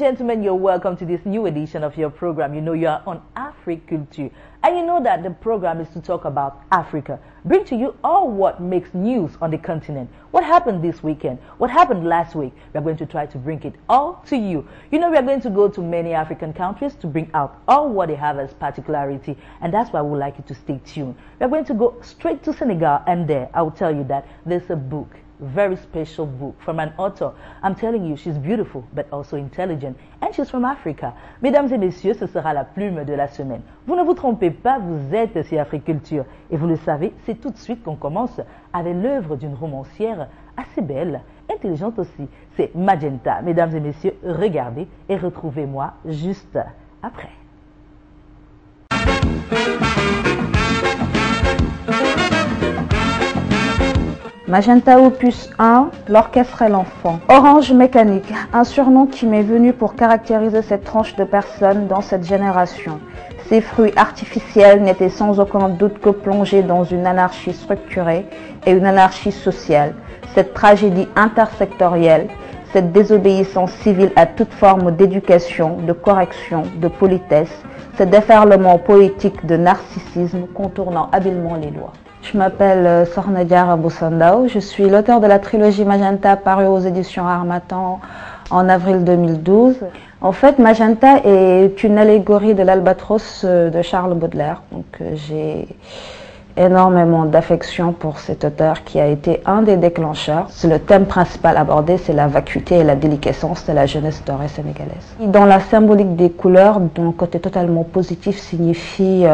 and gentlemen, you're welcome to this new edition of your program. You know you are on Africulture. And you know that the program is to talk about Africa. Bring to you all what makes news on the continent. What happened this weekend? What happened last week? We are going to try to bring it all to you. You know we are going to go to many African countries to bring out all what they have as particularity. And that's why we would like you to stay tuned. We are going to go straight to Senegal, and there I will tell you that there's a book. Very special book from an author. I'm telling you, she's beautiful but also intelligent, and she's from Africa. Mesdames et messieurs, ce sera la plume de la semaine. Vous ne vous trompez pas, vous êtes sur Africulture. Et vous le savez, c'est tout de suite qu'on commence avec l'œuvre d'une romancière assez belle, intelligente aussi. C'est Magenta. Mesdames et messieurs, regardez et retrouvez-moi juste après. Magenta Opus 1, l'orchestre et l'enfant. Orange Mécanique, un surnom qui m'est venu pour caractériser cette tranche de personnes dans cette génération. Ces fruits artificiels n'étaient sans aucun doute que plongés dans une anarchie structurée et une anarchie sociale. Cette tragédie intersectorielle, cette désobéissance civile à toute forme d'éducation, de correction, de politesse, ce déferlement poétique de narcissisme contournant habilement les lois. Je m'appelle Sokhna Diarra Boussandao, je suis l'auteur de la trilogie Magenta parue aux éditions Harmattan en avril 2012. En fait, Magenta est une allégorie de l'Albatros de Charles Baudelaire. Donc j'ai énormément d'affection pour cet auteur qui a été un des déclencheurs. Le thème principal abordé, c'est la vacuité et la déliquescence de la jeunesse dorée sénégalaise. Dans la symbolique des couleurs, d'un côté totalement positif, signifie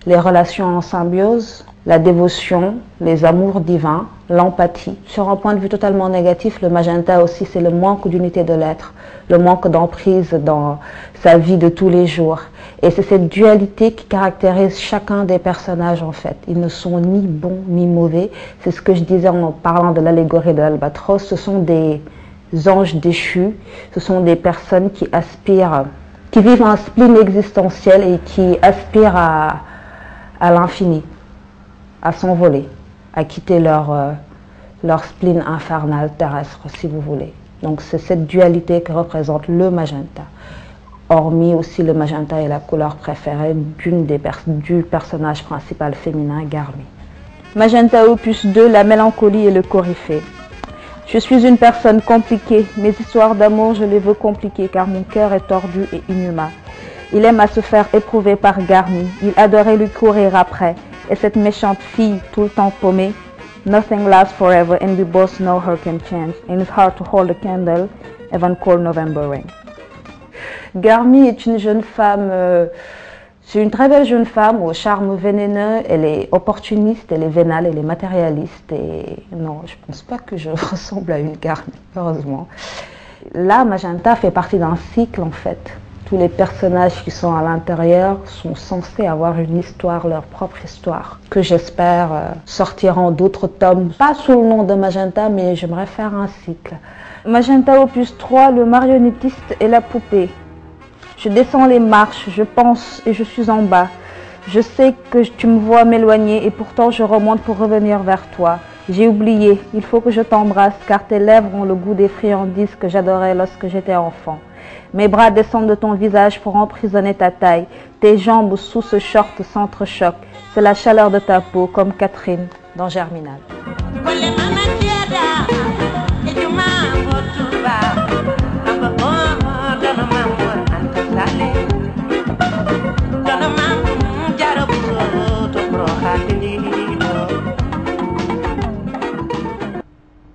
les relations en symbiose, la dévotion, les amours divins, l'empathie. Sur un point de vue totalement négatif, le magenta aussi, c'est le manque d'unité de l'être, le manque d'emprise dans sa vie de tous les jours. Et c'est cette dualité qui caractérise chacun des personnages en fait. Ils ne sont ni bons ni mauvais. C'est ce que je disais en parlant de l'allégorie de l'Albatros. Ce sont des anges déchus, ce sont des personnes qui aspirent, qui vivent un spleen existentiel et qui aspirent à l'infini, à s'envoler, à quitter leur spleen infernal terrestre, si vous voulez. Donc c'est cette dualité que représente le magenta. Hormis aussi le magenta est la couleur préférée du personnage principal féminin, Garmi. Magenta Opus 2, la mélancolie et le coryphée. Je suis une personne compliquée. Mes histoires d'amour, je les veux compliquées car mon cœur est tordu et inhumain. Il aime à se faire éprouver par Garmi. Il adorait lui courir après. Et cette méchante fille, tout le temps paumée, nothing lasts forever and we both know her can change. And it's hard to hold a candle, even cold November rain. Garmi est une jeune femme, c'est une très belle jeune femme au charme vénéneux. Elle est opportuniste, elle est vénale, elle est matérialiste. Et non, je pense pas que je ressemble à une Garmi, heureusement. Là, Magenta fait partie d'un cycle en fait. Tous les personnages qui sont à l'intérieur sont censés avoir une histoire, leur propre histoire, que j'espère sortiront d'autres tomes, pas sous le nom de Magenta, mais j'aimerais faire un cycle. Magenta Opus 3, le marionnettiste et la poupée. Je descends les marches, je pense et je suis en bas. Je sais que tu me vois m'éloigner et pourtant je remonte pour revenir vers toi. J'ai oublié, il faut que je t'embrasse car tes lèvres ont le goût des friandises que j'adorais lorsque j'étais enfant. Mes bras descendent de ton visage pour emprisonner ta taille. Tes jambes sous ce short s'entrechoquent. C'est la chaleur de ta peau comme Catherine dans Germinal.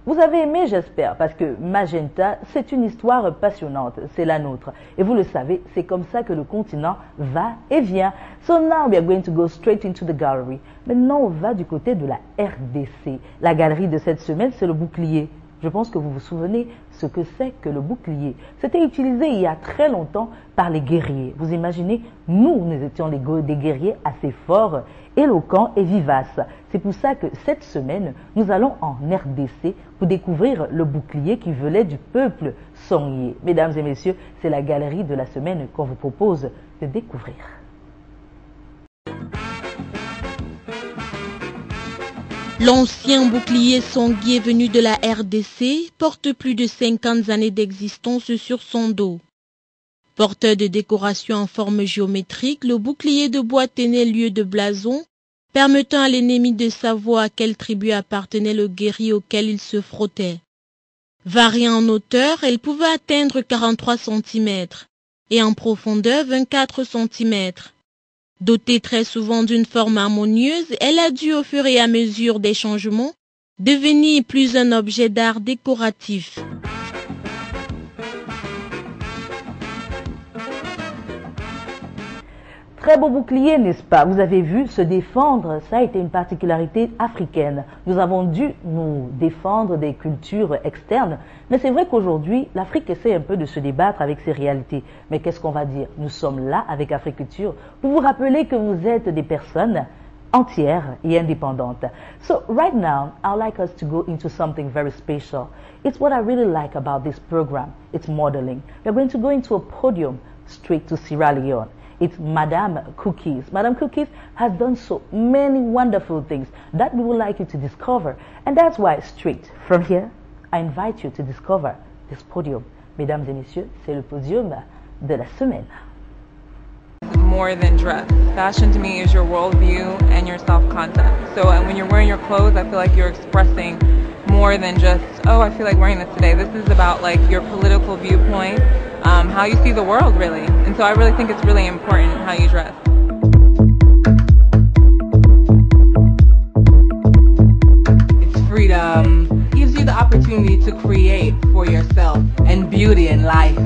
Vous avez aimé, j'espère, parce que Magenta, c'est une histoire passionnante, c'est la nôtre. Et vous le savez, c'est comme ça que le continent va et vient. So now we are going to go straight into the gallery. Maintenant, on va du côté de la RDC. La galerie de cette semaine, c'est le bouclier. Je pense que vous vous souvenez ce que c'est que le bouclier. C'était utilisé il y a très longtemps par les guerriers. Vous imaginez, nous étions des guerriers assez forts, éloquents et vivaces. C'est pour ça que cette semaine, nous allons en RDC pour découvrir le bouclier qui venait du peuple Songye. Mesdames et messieurs, c'est la galerie de la semaine qu'on vous propose de découvrir. L'ancien bouclier Songye venu de la RDC porte plus de 50 années d'existence sur son dos. Porteur de décorations en forme géométrique, le bouclier de bois tenait lieu de blason, permettant à l'ennemi de savoir à quelle tribu appartenait le guerrier auquel il se frottait. Variant en hauteur, elle pouvait atteindre 43 cm et en profondeur 24 cm. Dotée très souvent d'une forme harmonieuse, elle a dû au fur et à mesure des changements devenir plus un objet d'art décoratif. Très beau bouclier, n'est-ce pas? Vous avez vu, se défendre, ça a été une particularité africaine. Nous avons dû nous défendre des cultures externes. Mais c'est vrai qu'aujourd'hui, l'Afrique essaie un peu de se débattre avec ses réalités. Mais qu'est-ce qu'on va dire? Nous sommes là avec Africulture pour vous rappeler que vous êtes des personnes entières et indépendantes. So right now, I'd like us to go into something very special. It's what I really like about this program. It's modeling. We're going to go into a podium straight to Sierra Leone. It's Madame Cookies. Madame Cookies has done so many wonderful things that we would like you to discover. And that's why, straight from here, I invite you to discover this podium. Mesdames et messieurs, c'est le podium de la semaine. More than dress. Fashion to me is your worldview and your self-concept. So when you're wearing your clothes, I feel like you're expressing more than just, oh, I feel like wearing this today. This is about like your political viewpoint, how you see the world really. And so I really think it's really important how you dress. It's freedom. It gives you the opportunity to create for yourself and beauty in life.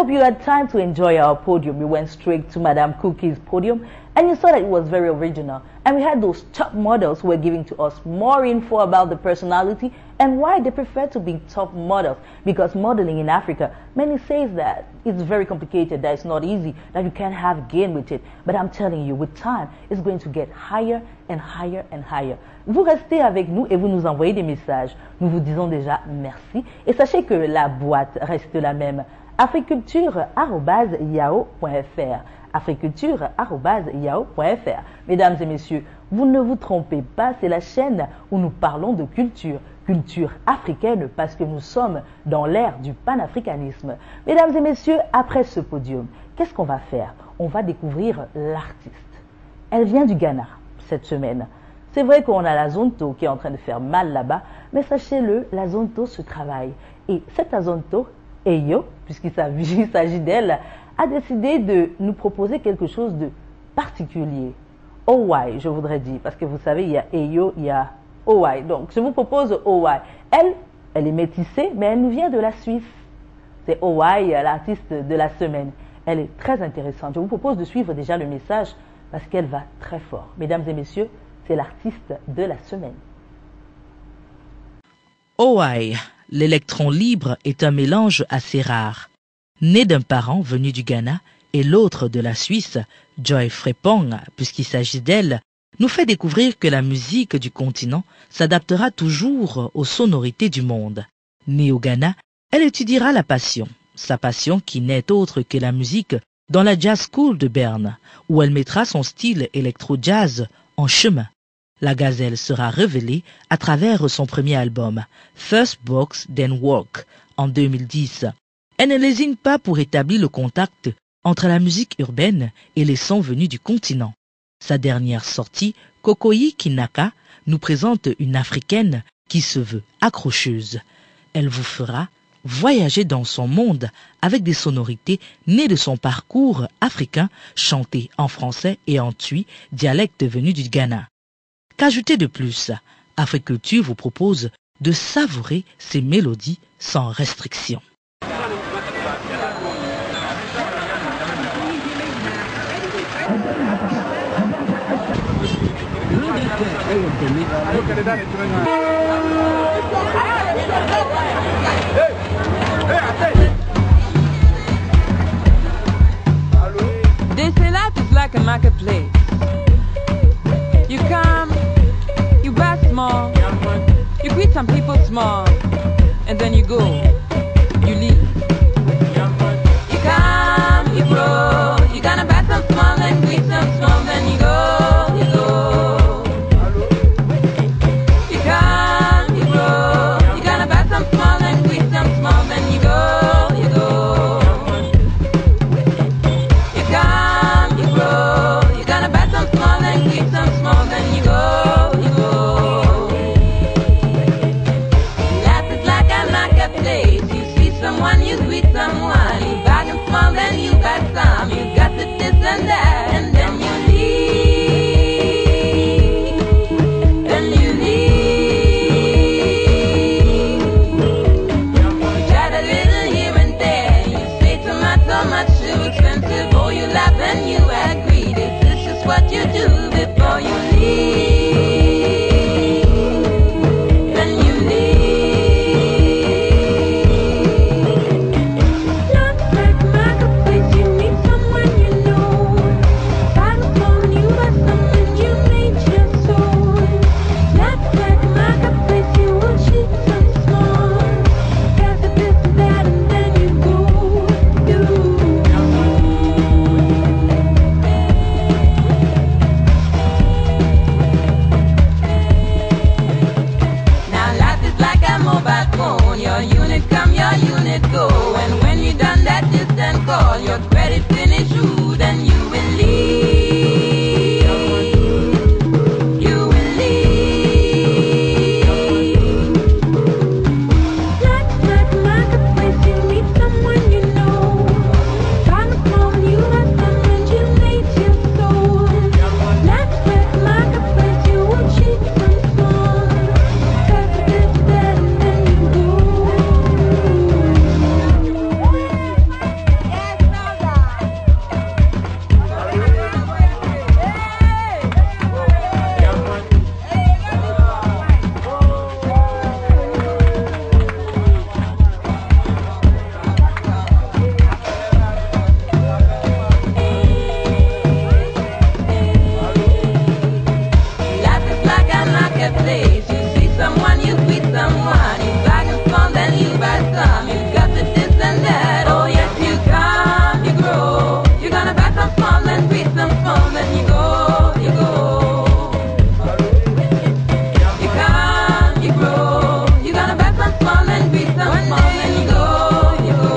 You had time to enjoy our podium. We went straight to Madame Cookie's podium and you saw that it was very original. And we had those top models who were giving to us more info about the personality and why they prefer to be top models. Because modeling in Africa, many say that it's very complicated, that it's not easy, that you can't have gain with it. But I'm telling you, with time, it's going to get higher and higher and higher. Vous restez avec nous et vous nous envoyez des messages. Nous vous disons déjà merci. Et sachez que la boîte reste la même. africulture@yahoo.fr africulture@yahoo.fr. Mesdames et messieurs, vous ne vous trompez pas, c'est la chaîne où nous parlons de culture africaine parce que nous sommes dans l'ère du panafricanisme. Mesdames et messieurs, après ce podium, qu'est-ce qu'on va faire? On va découvrir l'artiste. Elle vient du Ghana cette semaine. C'est vrai qu'on a la Zonto qui est en train de faire mal là-bas, mais sachez-le, la Zonto se travaille. Et cette Zonto, Eyo, puisqu'il s'agit d'elle, a décidé de nous proposer quelque chose de particulier. OY, je voudrais dire, parce que vous savez, il y a Eyo, il y a OY. Donc, je vous propose OY. Elle est métissée, mais elle nous vient de la Suisse. C'est OY, l'artiste de la semaine. Elle est très intéressante. Je vous propose de suivre déjà le message parce qu'elle va très fort. Mesdames et messieurs, c'est l'artiste de la semaine. OY, l'électron libre, est un mélange assez rare. Né d'un parent venu du Ghana et l'autre de la Suisse, Joy Frepong, puisqu'il s'agit d'elle, nous fait découvrir que la musique du continent s'adaptera toujours aux sonorités du monde. Née au Ghana, elle étudiera la passion, sa passion qui n'est autre que la musique dans la Jazz School de Berne, où elle mettra son style électro-jazz en chemin. La gazelle sera révélée à travers son premier album, First Box Then Walk, en 2010. Elle ne lésine pas pour établir le contact entre la musique urbaine et les sons venus du continent. Sa dernière sortie, Kokoyi Kinaka, nous présente une Africaine qui se veut accrocheuse. Elle vous fera voyager dans son monde avec des sonorités nées de son parcours africain, chantées en français et en twi, dialecte venu du Ghana. Qu'ajouter de plus? Africulture vous propose de savourer ces mélodies sans restriction. They say life is like a marketplace. You come, you buy small, you greet some people small, and then you go, you leave. You come, you grow, you gonna buy some small and greet some small, then you go, you go. You come, you grow, you gonna buy some small and greet some small, then you go, you go. You come, you grow, you gonna buy some small and greet some small, then you go, you go. Life is like a marketplace. You see someone, you greet someone. You buy them small, then you buy some. You got the this and that, and then you leave. Then you leave. You try a little here and there. You say too much too expensive. Oh, you laugh and you agree. This is what you do before you leave. Then you leave. Not like a marketplace. You meet someone you know. Buy the phone, you buy something you made your soul. Not like a marketplace. You will cheat some small. Got the this and that, and then you go. Now life is like a mobile phone. Your unit come, your unit go. And when you done that distant call, your credit finish, ooh, then you will leave. You will leave. Like a marketplace, you meet someone you know. Find a phone, you have someone you made your soul. Like a marketplace, you will cheat some small. Got the this, that, and then you go. Life is like a marketplace. You see someone, you greet someone. You buy them small, then you buy some. You got the this and that. Oh yes, you come, you grow. You're gonna buy some small and greet some small, then you go, you go. You come, you grow. You're gonna buy some small and greet some small, then you go, you go.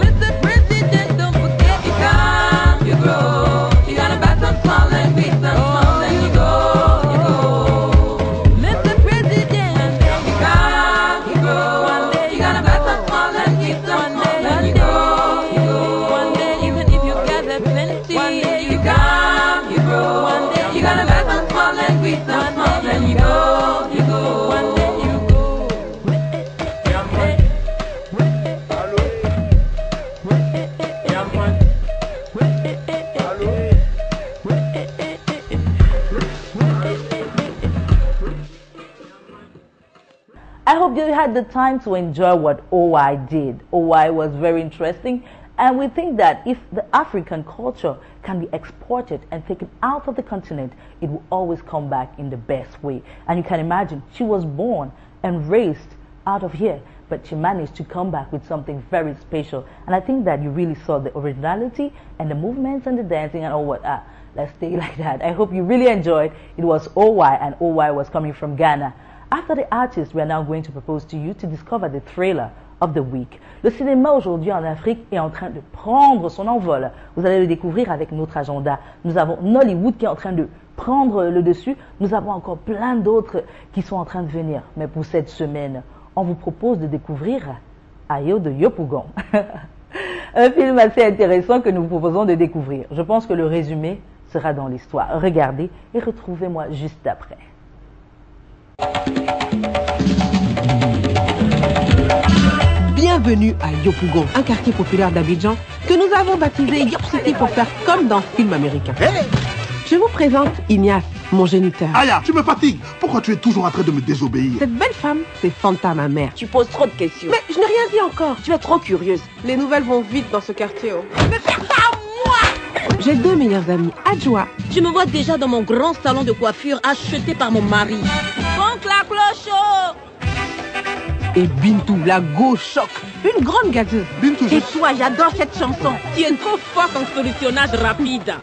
Mr. President, don't forget. You come, you grow. You're gonna buy some small and greet some small, then you go, you go. I hope you had the time to enjoy what OI did. OI was very interesting, and we think that if the African culture can be exported and taken out of the continent, it will always come back in the best way. And you can imagine, she was born and raised out of here, but she managed to come back with something very special. And I think that you really saw the originality and the movements and the dancing and all what. Let's stay like that. I hope you really enjoyed. It was OY, and OY was coming from Ghana. After the artist, we are now going to propose to you to discover the thriller of the week. Le cinéma aujourd'hui en Afrique est en train de prendre son envol. Vous allez le découvrir avec notre agenda. Nous avons Nollywood qui est en train de prendre le dessus. Nous avons encore plein d'autres qui sont en train de venir. Mais pour cette semaine, on vous propose de découvrir Ayo de Yopougon. Un film assez intéressant que nous vous proposons de découvrir. Je pense que le résumé sera dans l'histoire. Regardez et retrouvez-moi juste après. Bienvenue à Yopougon, un quartier populaire d'Abidjan que nous avons baptisé Yop City pour faire comme dans le film américain. Hey! Je vous présente Ignace, mon géniteur. Aya, tu me fatigues. Pourquoi tu es toujours en train de me désobéir? Cette belle femme, c'est Fanta, ma mère. Tu poses trop de questions. Mais je n'ai rien dit encore. Tu es trop curieuse. Les nouvelles vont vite dans ce quartier. Oh. Mais fais pas à moi! J'ai deux meilleurs amis, Adjoa. Je me vois déjà dans mon grand salon de coiffure acheté par mon mari. Fonk la cloche! Et Bintou, la go choc, une grande gazeuse. Bintou, et toi, j'adore cette chanson. Tu es trop forte en solutionnage rapide.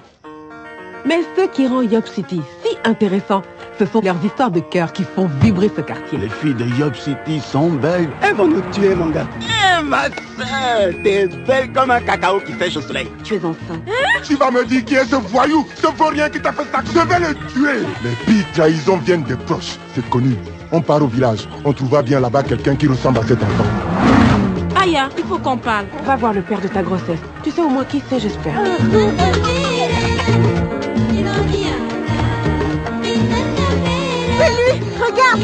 Mais ce qui rend Yop City si intéressant, ce sont leurs histoires de cœur qui font vibrer ce quartier. Les filles de Yop City sont belles. Elles vont nous tuer, mon gars. Eh, ma soeur, t'es belle comme un cacao qui sèche au soleil. Tu es enceinte. Tu vas me dire qui est ce voyou, ce vaurien qui t'a fait ça. Je vais le tuer. Les pires trahisons viennent des proches, c'est connu. On part au village, on trouvera bien là-bas quelqu'un qui ressemble à cet enfant. Aya, il faut qu'on parle. Va voir le père de ta grossesse. Tu sais au moins qui c'est, j'espère. C'est lui, regarde.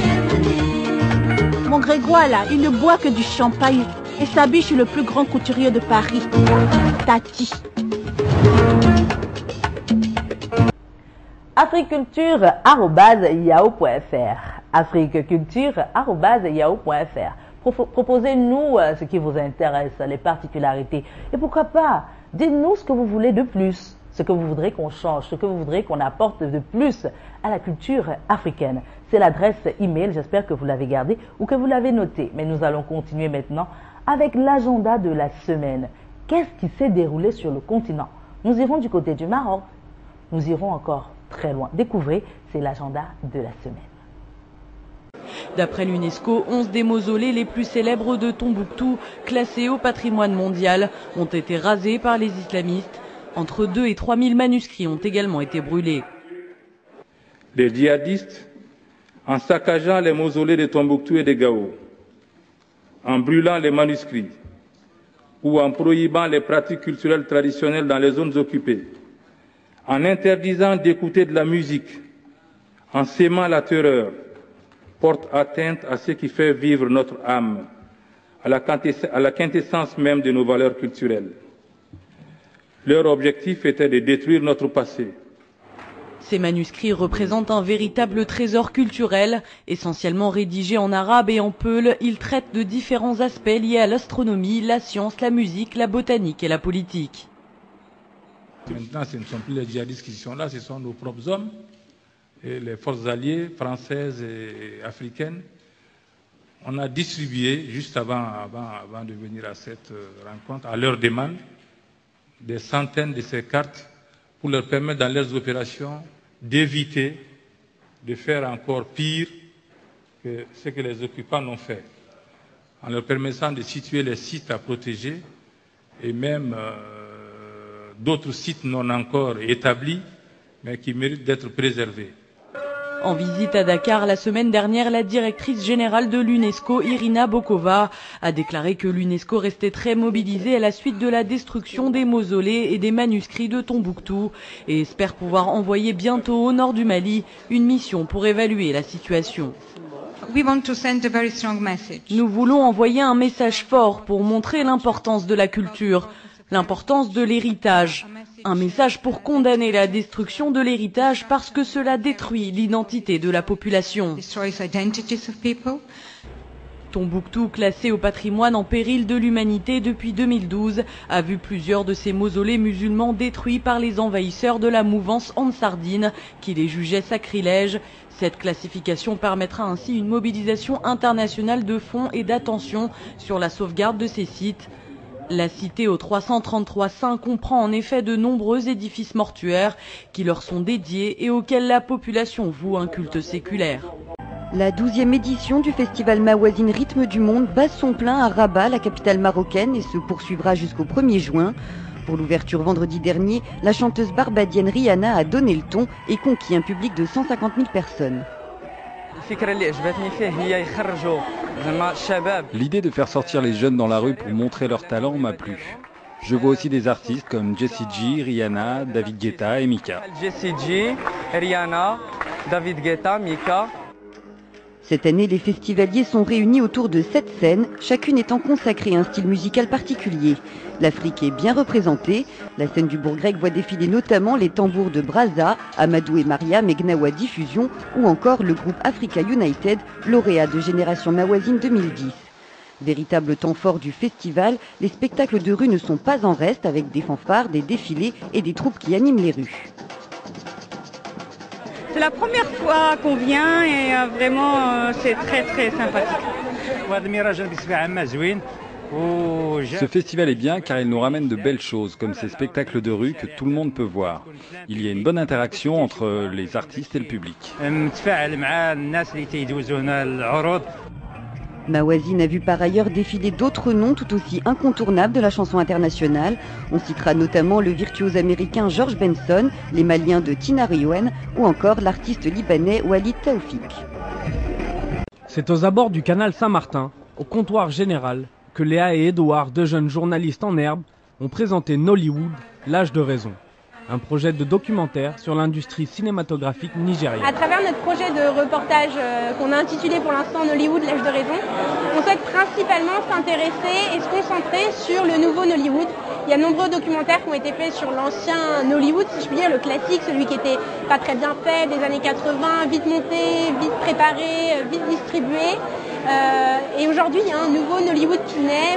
Mon Grégoire là, il ne boit que du champagne et s'habille chez le plus grand couturier de Paris, Tati. africulture@yahoo.fr africulture@yahoo.fr Proposez-nous ce qui vous intéresse, les particularités. Et pourquoi pas, dites-nous ce que vous voulez de plus, ce que vous voudrez qu'on change, ce que vous voudrez qu'on apporte de plus à la culture africaine. C'est l'adresse email, j'espère que vous l'avez gardée ou que vous l'avez notée. Mais nous allons continuer maintenant avec l'agenda de la semaine. Qu'est-ce qui s'est déroulé sur le continent? Nous irons du côté du Maroc. Nous irons encore très loin. Découvrez, c'est l'agenda de la semaine. D'après l'UNESCO, 11 des mausolées les plus célèbres de Tombouctou, classés au patrimoine mondial, ont été rasés par les islamistes. Entre 2 et 3 000 manuscrits ont également été brûlés. Les djihadistes, en saccageant les mausolées de Tombouctou et de Gao, en brûlant les manuscrits ou en prohibant les pratiques culturelles traditionnelles dans les zones occupées, en interdisant d'écouter de la musique, en sémant la terreur, porte atteinte à ce qui fait vivre notre âme, à la quintessence même de nos valeurs culturelles. Leur objectif était de détruire notre passé. Ces manuscrits représentent un véritable trésor culturel, essentiellement rédigés en arabe et en peul. Ils traitent de différents aspects liés à l'astronomie, la science, la musique, la botanique et la politique. Maintenant, ce ne sont plus les djihadistes qui sont là, ce sont nos propres hommes. Et les forces alliées françaises et africaines, on a distribué, juste avant de venir à cette rencontre, à leur demande, des centaines de ces cartes pour leur permettre dans leurs opérations d'éviter de faire encore pire que ce que les occupants l'ont fait, en leur permettant de situer les sites à protéger et même d'autres sites non encore établis, mais qui méritent d'être préservés. En visite à Dakar la semaine dernière, la directrice générale de l'UNESCO, Irina Bokova, a déclaré que l'UNESCO restait très mobilisée à la suite de la destruction des mausolées et des manuscrits de Tombouctou et espère pouvoir envoyer bientôt au nord du Mali une mission pour évaluer la situation. Nous voulons envoyer un message fort pour montrer l'importance de la culture, l'importance de l'héritage. Un message pour condamner la destruction de l'héritage parce que cela détruit l'identité de la population. Tombouctou, classé au patrimoine en péril de l'humanité depuis 2012, a vu plusieurs de ses mausolées musulmans détruits par les envahisseurs de la mouvance Ansardine, qui les jugeait sacrilèges. Cette classification permettra ainsi une mobilisation internationale de fonds et d'attention sur la sauvegarde de ces sites. La cité aux 333 saints comprend en effet de nombreux édifices mortuaires qui leur sont dédiés et auxquels la population voue un culte séculaire. La 12e édition du festival Mawazine Rythme du Monde bat son plein à Rabat, la capitale marocaine, et se poursuivra jusqu'au 1er juin. Pour l'ouverture vendredi dernier, la chanteuse barbadienne Rihanna a donné le ton et conquis un public de 150 000 personnes. L'idée de faire sortir les jeunes dans la rue pour montrer leur talent m'a plu. Je vois aussi des artistes comme Jessie J, Rihanna, David Guetta et Mika. Jessie J, Rihanna, David Guetta, Mika. Cette année, les festivaliers sont réunis autour de 7 scènes, chacune étant consacrée à un style musical particulier. L'Afrique est bien représentée. La scène du Bourg-Grec voit défiler notamment les tambours de Brazza, Amadou et Maria, Megnawa Diffusion ou encore le groupe Africa United, lauréat de Génération Mawazine 2010. Véritable temps fort du festival, les spectacles de rue ne sont pas en reste avec des fanfares, des défilés et des troupes qui animent les rues. C'est la première fois qu'on vient et vraiment c'est très très sympathique. Ce festival est bien car il nous ramène de belles choses comme ces spectacles de rue que tout le monde peut voir. Il y a une bonne interaction entre les artistes et le public. Mawazine a vu par ailleurs défiler d'autres noms tout aussi incontournables de la chanson internationale. On citera notamment le virtuose américain George Benson, les Maliens de Tina Riouen ou encore l'artiste libanais Walid Taoufik. C'est aux abords du canal Saint-Martin, au comptoir général, que Léa et Édouard, deux jeunes journalistes en herbe, ont présenté Nollywood, l'âge de raison. Un projet de documentaire sur l'industrie cinématographique nigérienne. À travers notre projet de reportage qu'on a intitulé pour l'instant Nollywood, l'âge de raison, on souhaite principalement s'intéresser et se concentrer sur le nouveau Nollywood. Il y a de nombreux documentaires qui ont été faits sur l'ancien Nollywood, si je puis dire, le classique, celui qui était pas très bien fait, des années 80, vite monté, vite préparé, vite distribué. Et aujourd'hui, il y a un nouveau Nollywood qui naît,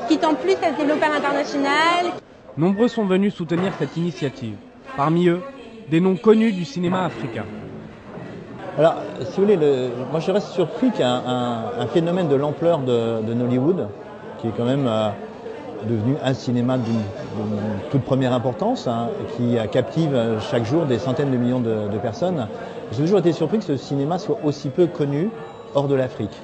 qui tend plus à se développer à l'international. Nombreux sont venus soutenir cette initiative. Parmi eux, des noms connus du cinéma africain. Alors, si vous voulez, moi je reste surpris qu'il y ait un phénomène de l'ampleur de Nollywood, qui est quand même devenu un cinéma d'une toute première importance, qui captive chaque jour des centaines de millions de personnes. J'ai toujours été surpris que ce cinéma soit aussi peu connu hors de l'Afrique.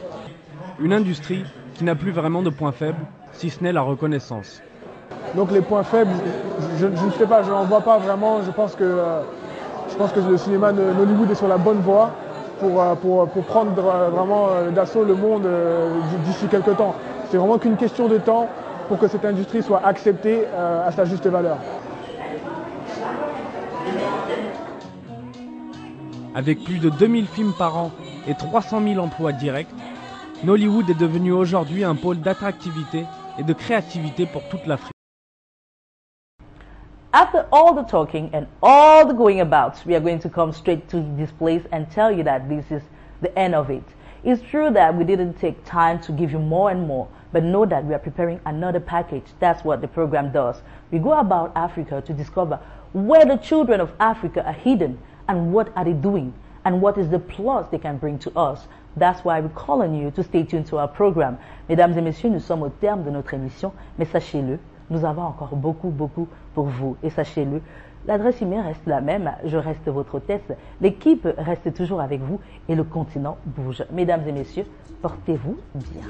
Une industrie qui n'a plus vraiment de points faibles, si ce n'est la reconnaissance. Donc les points faibles, je ne sais pas, je n'en vois pas vraiment. Je pense que le cinéma de Nollywood est sur la bonne voie pour prendre vraiment d'assaut le monde d'ici quelques temps. C'est vraiment qu'une question de temps pour que cette industrie soit acceptée à sa juste valeur. Avec plus de 2000 films par an et 300 000 emplois directs, Nollywood est devenu aujourd'hui un pôle d'attractivité et de créativité pour toute l'Afrique. After all the talking and all the going about, we are going to come straight to this place and tell you that this is the end of it. It's true that we didn't take time to give you more and more, but know that we are preparing another package. That's what the program does. We go about Africa to discover where the children of Africa are hidden and what are they doing and what is the plus they can bring to us. That's why we call on you to stay tuned to our program. Mesdames et messieurs, nous sommes au terme de notre émission, mais sachez-le, nous avons encore beaucoup pour vous. Et sachez-le, l'adresse email reste la même, je reste votre hôtesse, l'équipe reste toujours avec vous et le continent bouge. Mesdames et messieurs, portez-vous bien.